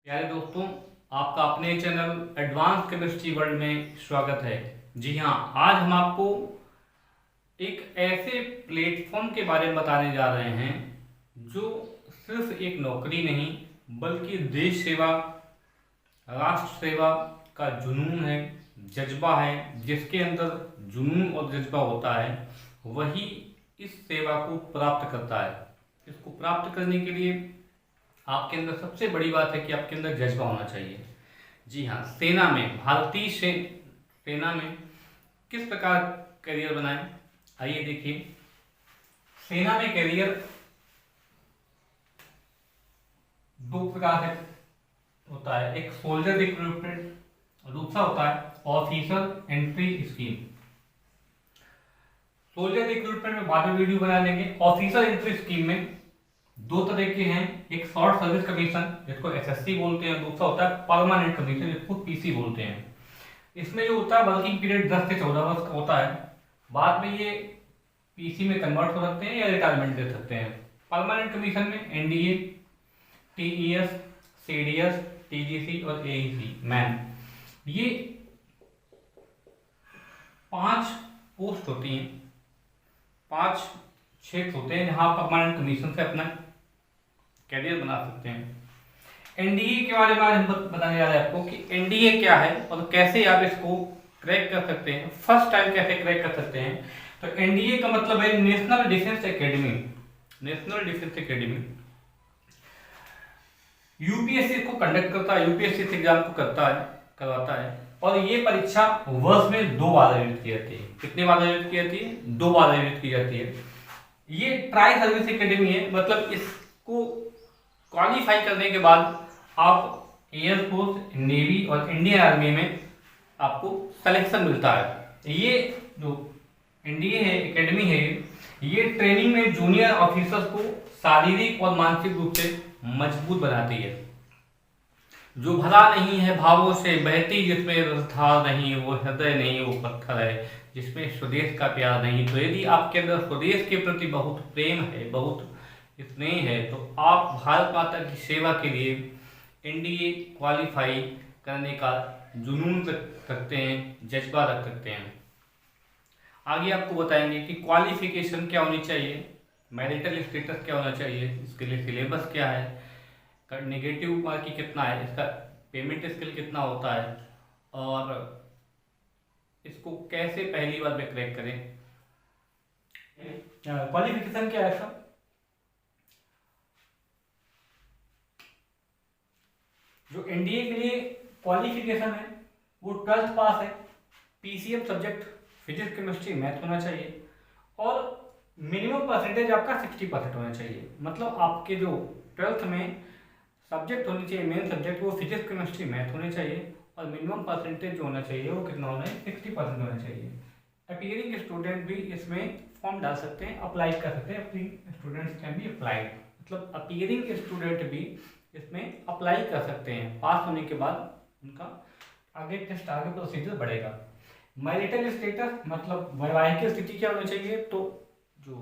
प्यारे दोस्तों, आपका अपने चैनल एडवांस केमिस्ट्री वर्ल्ड में स्वागत है। जी हाँ, आज हम आपको एक ऐसे प्लेटफॉर्म के बारे में बताने जा रहे हैं जो सिर्फ एक नौकरी नहीं बल्कि देश सेवा, राष्ट्र सेवा का जुनून है, जज्बा है। जिसके अंदर जुनून और जज्बा होता है वही इस सेवा को प्राप्त करता है। इसको प्राप्त करने के लिए आपके अंदर सबसे बड़ी बात है कि आपके अंदर जज्बा होना चाहिए। जी हाँ, सेना में, भारतीय सेना में किस प्रकार करियर बनाएं, आइए देखिए। सेना में करियर दो प्रकार से होता है, एक सोल्जर रिक्रूटमेंट और दूसरा होता है officer entry scheme. Soldier recruitment में बाद में वीडियो बना लेंगे। ऑफिसर एंट्री स्कीम में दो तरह के हैं, एक शॉर्ट सर्विस कमीशन जिसको एसएससी बोलते हैं, दूसरा होता है परमानेंट कमीशन जिसको पीसी बोलते हैं। इसमें जो होता है वर्किंग पीरियड 10 से 14 वर्ष का होता है। बाद में ये पीसी में कन्वर्ट हो सकते हैं या रिटायरमेंट दे सकते हैं। परमानेंट कमीशन में एनडीए, टीईएस, सीडीएस, टीजीसी और एईसी मैन, ये 5 पोस्ट होती हैं, 5 क्षेत्र होते हैं जहां परमानेंट कमीशन से अपना कैरियर बना सकते हैं। एनडीए के बारे में आज हम बताने जा रहे हैं आपको कि एनडीए क्या है और कैसे आप इसको क्रैक कर सकते हैं, फर्स्ट टाइम कैसे क्रैक कर सकते हैं। तो एनडीए का मतलब है national defence academy. National defence academy UPSC को कंडक्ट करता है, यूपीएससी एग्जाम को करवाता है और ये परीक्षा वर्ष में 2 बार आयोजित की जाती है। कितनी बार आयोजित की जाती है? 2 बार आयोजित की जाती है। ये ट्राई सर्विस एकेडमी है, मतलब इसको क्वालिफाई करने के बाद आप एयरफोर्स, नेवी और इंडियन आर्मी में आपको सिलेक्शन मिलता है। ये जो एनडीए है, एकेडमी है, ये ट्रेनिंग में जूनियर ऑफिसर्स को शारीरिक और मानसिक रूप से मजबूत बनाती है। जो भला नहीं है भावों से बहती, जिसमें रसधार नहीं वो हृदय नहीं वो पत्थर है, जिसमें स्वदेश का प्यार नहीं। तो यदि आपके अंदर स्वदेश के प्रति बहुत प्रेम है, बहुत स्नेह है, तो आप भारत माता की सेवा के लिए एनडीए क्वालिफाई करने का जुनून रख सकते हैं, जज्बा रख सकते हैं। आगे आपको बताएंगे कि क्वालिफिकेशन क्या होनी चाहिए, मैरिटल स्टेटस क्या होना चाहिए, इसके लिए सिलेबस क्या है, नेगेटिव मार्किंग कितना है, इसका पेमेंट स्किल कितना होता है और इसको कैसे पहली बार में क्रैक करें। क्वालिफिकेशन क्या है सर? जो एनडीए के लिए क्वालिफिकेशन है वो 12th पास है, PCM subject physics, chemistry, math होना चाहिए और मिनिमम परसेंटेज आपका 60% होना चाहिए। मतलब आपके जो 12th में सब्जेक्ट होनी चाहिए, मेन सब्जेक्ट वो फिजिक्स, केमिस्ट्री, मैथ होने चाहिए और मिनिमम परसेंटेज जो होना चाहिए वो कितना होना है? 60% होना चाहिए। अपीयरिंग स्टूडेंट भी इसमें फॉर्म डाल सकते हैं, अप्लाई कर सकते हैं। Appearing students can be applied, मतलब अपीयरिंग स्टूडेंट भी इसमें अप्लाई कर सकते हैं। पास होने के बाद उनका आगे टेस्ट, आगे प्रोसीजर बढ़ेगा। मैरिटल स्टेटस मतलब वैवाहिक स्थिति क्या होनी चाहिए? तो जो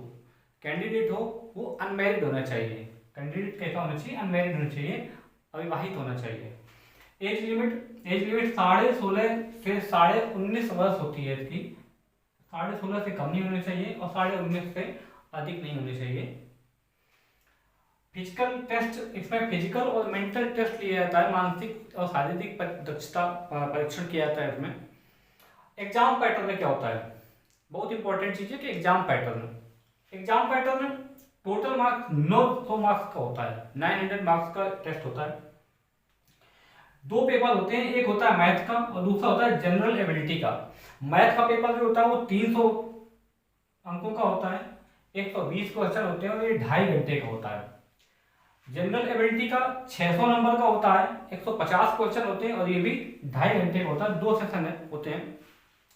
कैंडिडेट हो वो अनमैरिड होना चाहिए। कैंडिडेट कैसा होना चाहिए? अनमैरिड होना चाहिए, अविवाहित होना चाहिए। एज लिमिट 16.5 से 19.5 वर्ष होती है इसकी। 16.5 से कम नहीं होनी चाहिए और 19.5 से अधिक नहीं होनी चाहिए। फिजिकल टेस्ट, इसमें फिजिकल और मेंटल टेस्ट लिया जाता है, मानसिक और शारीरिक दक्षता परीक्षण किया जाता है इसमें। एग्जाम पैटर्न में क्या होता है? बहुत इंपॉर्टेंट चीज है कि exam pattern total marks 900 marks का होता है, 900 मार्क्स का टेस्ट होता है। 2 पेपर होते हैं, एक होता है मैथ का और दूसरा होता है जनरल एबिलिटी का। मैथ का पेपर जो होता है वो 300 अंकों का होता है, 120 क्वेश्चन होते हैं और ये 2.5 घंटे का होता है। जनरल एबिलिटी का 600 नंबर का होता है, 150 क्वेश्चन होते हैं और ये भी 2.5 घंटे का होता है। 2 सेशन होते हैं,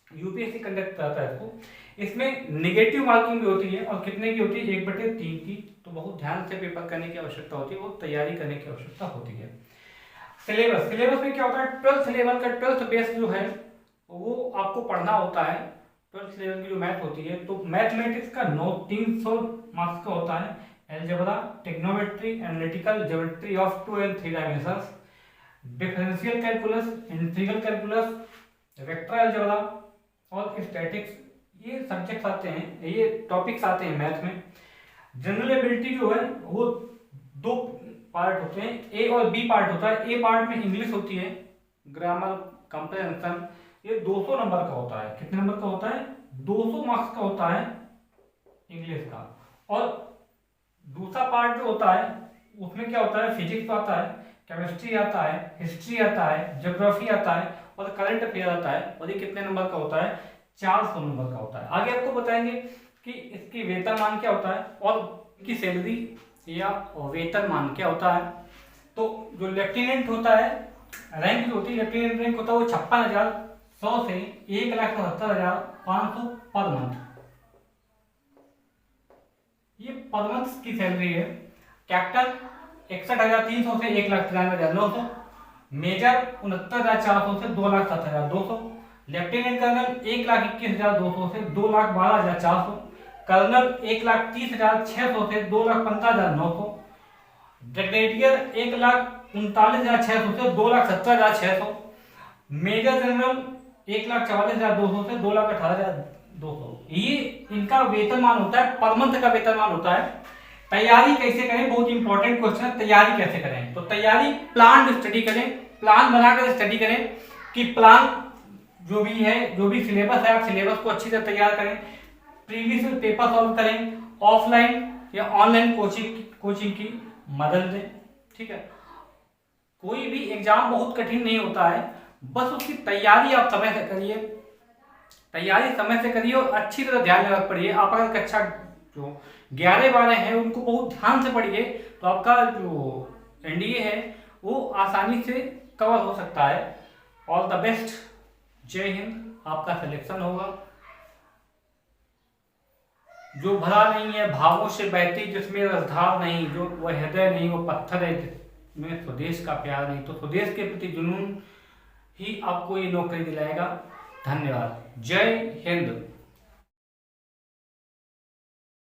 यूपीएससी कंडक्ट करता है इसको। इसमें नेगेटिव मार्किंग भी होती है और कितने की होती है? 1/3 की। तो बहुत ध्यान से पेपर करने की आवश्यकता होती है, वो तैयारी करने की आवश्यकता होती है। सिलेबस में क्या होता है? 12th लेवल का 12th बेस जो है वो आपको पढ़ना होता है। 12th लेवल की जो मैथ होती है, तो मैथमेटिक्स का 300 मार्क्स का होता है। Algebra, trigonometry, analytical geometry of 2 and 3 dimensions, differential calculus, integral calculus, vector algebra और स्टैटिक्स, ये सब्जेक्ट्स आते हैं, ये टॉपिक्स आते हैं मैथ में। जनरल एबिलिटी जो है वो दो पार्ट होते हैं, ए और बी पार्ट होता है। ए पार्ट में इंग्लिश होती है, ग्रामर, कंप्रहेंशन, ये 200 नंबर का होता है। कितने नंबर का होता है? 200 मार्क्स का होता है इंग्लिश का। और दूसरा पार्ट जो होता है उसमें क्या होता है? फिजिक्स आता है, केमिस्ट्री आता है, हिस्ट्री आता है, ज्योग्राफी आता है और करंट अफेयर आता है। और ये कितने नंबर का होता है? 400 नंबर का होता है। आगे आपको बताएंगे कि इसकी वेतनमान क्या होता है और इनकी सैलरी या वेतनमान क्या होता है। तो जो लेफ्टिनेंट होता है, रैंक जो होती है, लेफ्टिनेंट रैंक होता है वो 56,100 से 1,70,500 पर मंथ। ये पर मंथ की सैलरी है। कैप्टन 61,300 से 1,93,900, मेजर 69,400 से 2,07,200, लेफ्टिनेंट कर्नल 1,21,200 से 2,12,400, कर्नल 1,30,600 से 2,15,900, ब्रिगेडियर 1,39,600 से 2,70,600, मेजर जनरल 1,44,200 से 2,18,200। ये इनका वेतनमान होता है, पर मंथ का वेतनमान होता है। तैयारी कैसे करें, बहुत इंपॉर्टेंट क्वेश्चन है। तैयारी कैसे करें? तो तैयारी प्लान स्टडी करें, प्लान बनाकर स्टडी करें कि प्लान जो भी है, जो भी सिलेबस है, आप सिलेबस को अच्छी तरह तैयार करें, प्रीवियस पेपर सॉल्व करें, ऑफलाइन या ऑनलाइन कोचिंग की मदद लें। ठीक है, कोई भी एग्जाम बहुत कठिन नहीं होता है, बस उसकी तैयारी आप समय से करिए, तैयारी समय से करिए और अच्छी तरह ध्यान लगा पढ़िए। आप अगर कक्षा जो 11-12 हैं उनको बहुत ध्यान से पढ़िए तो आपका जो एनडीए है वो आसानी से कवर हो सकता है। ऑल द बेस्ट, जय हिंद। आपका सिलेक्शन होगा। जो भरा नहीं है भावों से बहती, जिसमें रसधार नहीं, जो वह हृदय नहीं, वो पत्थर है, जिसमें स्वदेश का प्यार नहीं, तो स्वदेश के प्रति जुनून ही आपको ये नौकरी दिलाएगा। धन्यवाद। जय हिंद।